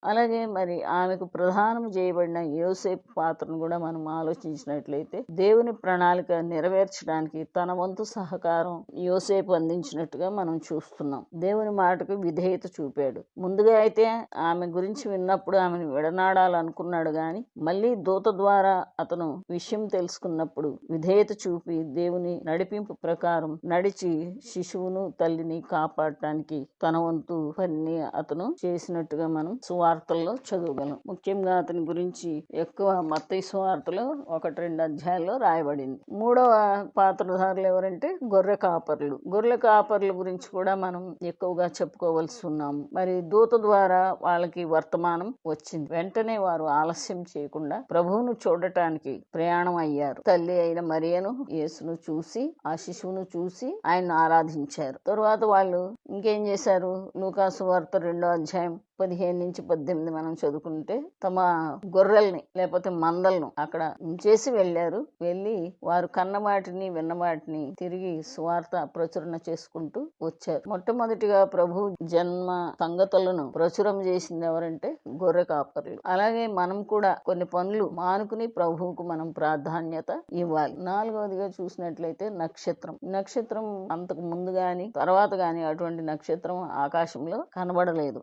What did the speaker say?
అలాగే మరి ఆమెకు ప్రధానం చేయబడిన యోసేపు పాత్రను కూడా మనం ఆలోచించినట్లయితే దేవుని ప్రణాళిక నెరవేర్చడానికి తన వంతు సహకారం యోసేపు అందించినట్టుగా మనం చూస్తున్నాం. దేవుని మాటకు విధేయత చూపాడు. ముందుగా అయితే ఆమె గురించి విన్నప్పుడు ఆమెను విడనాడాలనుకున్నాడు గాని మళ్ళీ దూత ద్వారా అతను విషయం తెలుసుకున్నప్పుడు విధేయత చూపి దేవుని నడిపింపు ప్రకారం నడిచి శిశువును తల్లిని కాపాడటానికి తన వంతు పని అతను చేసినట్టుగా మనం సువార్తల్లో చదవగలం. ముఖ్యంగా అతని గురించి ఎక్కువ మత్తయి సువార్తలో 1-2 అధ్యాయాల్లో రాయబడింది. మూడవ పాత్రధారులు ఎవరంటే గొర్రె కాపర్లు. గొర్రెల కాపర్ల గురించి కూడా మనం ఎక్కువగా చెప్పుకోవలసి ఉన్నాము. మరి దూత ద్వారా వాళ్ళకి వర్తమానం వచ్చింది. వెంటనే వారు ఆలస్యం చేయకుండా ప్రభువును చూడటానికి ప్రయాణం అయ్యారు. తల్లి అయిన మరియను యేసును చూసి ఆ శిశువును చూసి ఆయన ఆరాధించారు. తరువాత వాళ్ళు ఇంకేం చేశారు? లూకాసు వార్త 2వ అధ్యాయం 15-18 మనం చదువుకుంటే తమ గొర్రెల్ని లేకపోతే మందలను అక్కడ ఉంచేసి వెళ్ళారు. వెళ్ళి వారు కన్నవాటిని విన్నవాటిని తిరిగి సువార్త ప్రచురణ చేసుకుంటూ వచ్చారు. మొట్టమొదటిగా ప్రభు జన్మ సంగతులను ప్రచురం చేసింది ఎవరంటే గొర్రె కాపర్లు. అలాగే మనం కూడా కొన్ని పనులు మానుకుని ప్రభువుకు మనం ప్రాధాన్యత ఇవ్వాలి. 4వదిగా చూసినట్లయితే నక్షత్రం అంతకు ముందు గాని తర్వాత గాని అటువంటి నక్షత్రం ఆకాశంలో కనబడలేదు.